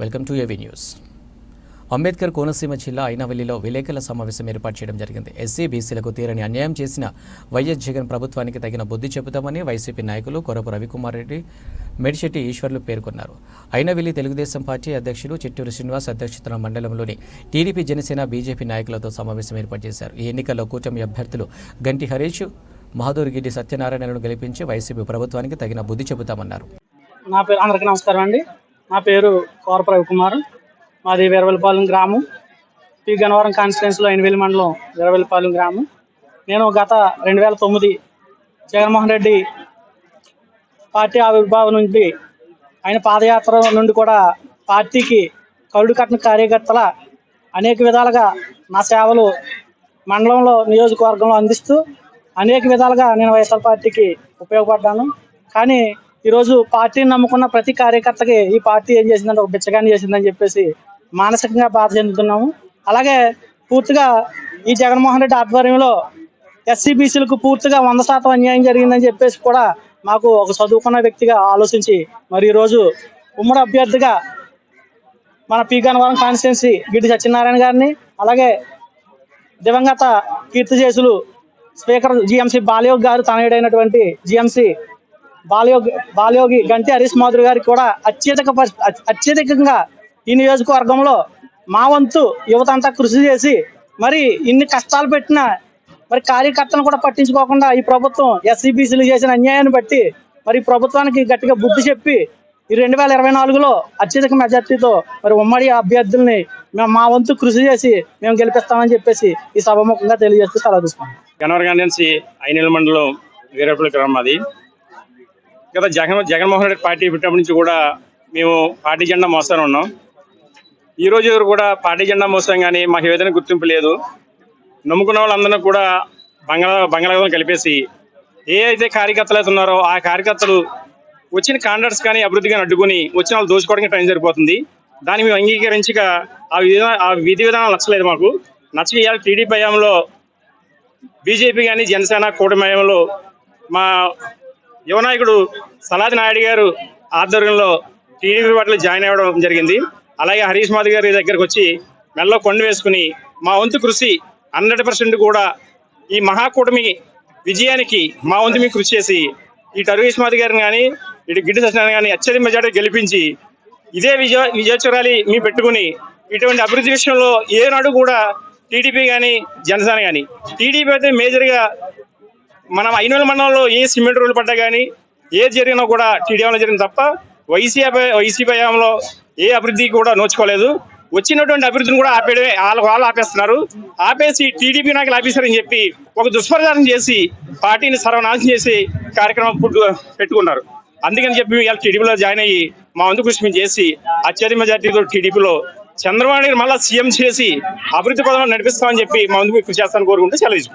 Welcome to AV news. Ambedkar Konaseema జిల్లా అయినవల్లిలో విలేకరుల సమావేశం ఏర్పాటు చేయడం జరిగింది. ఎస్సీ బీసీలకు తీరని అన్యాయం చేసిన వైఎస్ జగన్ ప్రభుత్వానికి తగిన బుద్ధి చెబుతామని వైసీపీ నాయకులు కొరపు రవికుమార్ రెడ్డి, మెడిశెట్టి ఈశ్వర్లు పేర్కొన్నారు. అయినవల్లి తెలుగుదేశం పార్టీ అధ్యక్షులు చిట్టూరు శ్రీనివాస్ అధ్యక్షతన మండలంలోని టీడీపీ, జనసేన, బీజేపీ నాయకులతో సమావేశం ఏర్పాటు చేశారు. ఈ ఎన్నికల్లో కూటమి అభ్యర్థులు గంటి హరీష్, మహదూర్గిడ్డి సత్యనారాయణను గెలిపించి వైసీపీ ప్రభుత్వానికి తగిన బుద్ధి చెబుతామన్నారు. అందరికీ నమస్కారం అండి. నా పేరు కొరపు రవికుమార్. మాది వీరవల్లిపాలెం గ్రామం, పి గన్నవరం కాన్స్టిట్యున్సీలో అయినవల్లి మండలం వీరవల్లిపాలెం గ్రామం. నేను గత 2009 జగన్మోహన్ రెడ్డి పార్టీ ఆవిర్భావం నుండి ఆయన పాదయాత్ర నుండి కూడా పార్టీకి కరుడు కట్టిన కార్యకర్తల అనేక విధాలుగా నా సేవలు మండలంలో, నియోజకవర్గంలో అందిస్తూ అనేక విధాలుగా నేను వైఎస్ఆర్ పార్టీకి ఉపయోగపడ్డాను. కానీ ఈరోజు పార్టీని నమ్ముకున్న ప్రతి కార్యకర్తకి ఈ పార్టీ ఏం చేసిందంటే ఒక బిచ్చగాన్ని చేసిందని చెప్పేసి మానసికంగా బాధ చెందుతున్నాము. అలాగే పూర్తిగా ఈ జగన్మోహన్ రెడ్డి ఆధ్వర్యంలో ఎస్సీ బీసీలకు పూర్తిగా 100% అన్యాయం జరిగిందని చెప్పేసి కూడా మాకు ఒక చదువుకున్న వ్యక్తిగా ఆలోచించి మరి ఈరోజు ఉమ్మడి అభ్యర్థిగా మన పి గన్నవరం కాన్స్టిట్యున్సీ గిడ్డి సత్యనారాయణ గారిని, అలాగే దివంగత కీర్తిశేషులు స్పీకర్ జిఎంసీ బాలయోగి గారు తనయుడైనటువంటి జిఎంసీ బాలయోగి గంటి హరీష్ మాధురి గారికి కూడా అత్యధికంగా ఈ నియోజకవర్గంలో మా వంతు యువత అంతా కృషి చేసి మరి ఇన్ని కష్టాలు పెట్టిన మరి కార్యకర్తలను కూడా పట్టించుకోకుండా ఈ ప్రభుత్వం ఎస్సీబీసీలు చేసిన అన్యాయాన్ని బట్టి మరి ప్రభుత్వానికి గట్టిగా బుద్ధి చెప్పి ఈ 2024లో అత్యధిక మెజార్టీతో మరి ఉమ్మడి అభ్యర్థుల్ని మేము మా వంతు కృషి చేసి మేము గెలిపిస్తామని చెప్పేసి ఈ సభముఖంగా తెలియజేస్తూ సెలవు తీసుకున్నాం. గన్నవరం నుంచి అయినవల్లి మండలం వీరవల్లి గ్రామం అది. గత జగన్మోహన్ రెడ్డి పార్టీ పెట్టినప్పటి నుంచి కూడా మేము పార్టీ జెండా మోస్తూనే ఉన్నాం. ఈ రోజు కూడా పార్టీ జెండా మోస్తాం, కానీ మాకు ఏదైనా గుర్తింపు లేదు. నమ్ముకున్న వాళ్ళందరినీ కూడా బంగాళాలో కలిపేసి ఏ అయితే కార్యకర్తలు అయితే ఉన్నారో ఆ కార్యకర్తలు వచ్చిన కాంట్రాక్ట్స్ కానీ అభివృద్ధిగా అడ్డుకొని వచ్చిన వాళ్ళు దోచుకోవడానికి టైం సరిపోతుంది. దాన్ని మేము అంగీకరించక ఆ విధి విధానాలు నచ్చలేదు. మాకు నచ్చక ఇవాళ టీడీపీ హయాంలో బీజేపీ కానీ జనసేన కూటమి హయాంలో మా యువనాయకుడు సలాది నాయుడు గారు ఆధ్వర్యంలో టీడీపీ పార్టీలో జాయిన్ అవ్వడం జరిగింది. అలాగే హరీష్ మాధవ్ గారి దగ్గరకు వచ్చి మెల్లో కొండ వేసుకుని మా వంతు కృషి 100% కూడా ఈ మహాకూటమి విజయానికి మా వంతు మీకు కృషి చేసి ఇటు హరీష్ మాధవ్ గారిని కానీ ఇటు గిడ్డి సత్యనారాయణ కానీ అత్యధిక మెజార్టీ గెలిపించి ఇదే విజయోత్సవాలు మేము పెట్టుకుని ఇటువంటి అభివృద్ధి విషయంలో ఏనాడు కూడా టీడీపీ కానీ జనసేన కానీ, టీడీపీ అయితే మేజర్గా మనం అయినవల్లి మండలంలో ఏ సిమెంట్ రోడ్లు పడ్డా కానీ ఏది జరిగినా కూడా టీడీపీలో జరిగింది తప్ప వైసీపీ హయాంలో ఏ అభివృద్ధి కూడా నోచుకోలేదు. వచ్చినటువంటి అభివృద్ధిని కూడా ఆపేయడమే, వాళ్ళు ఆపేస్తున్నారు. ఆపేసి టీడీపీ నాయకులు ఆపేశారని చెప్పి ఒక దుష్ప్రచారం చేసి పార్టీని సర్వనాశనం చేసి కార్యక్రమం పెట్టుకున్నారు. అందుకని చెప్పి ఇవాళ టీడీపీలో జాయిన్ అయ్యి మా వంతు కృషి మేము చేసి అత్యధిక మెజార్టీతో టీడీపీలో చంద్రబాబు నాయుడు మళ్ళీ సీఎం చేసి అభివృద్ధి పదంలో నడిపిస్తామని చెప్పి మా వంతు కృషి చేస్తానని కోరుకుంటూ సెలవు.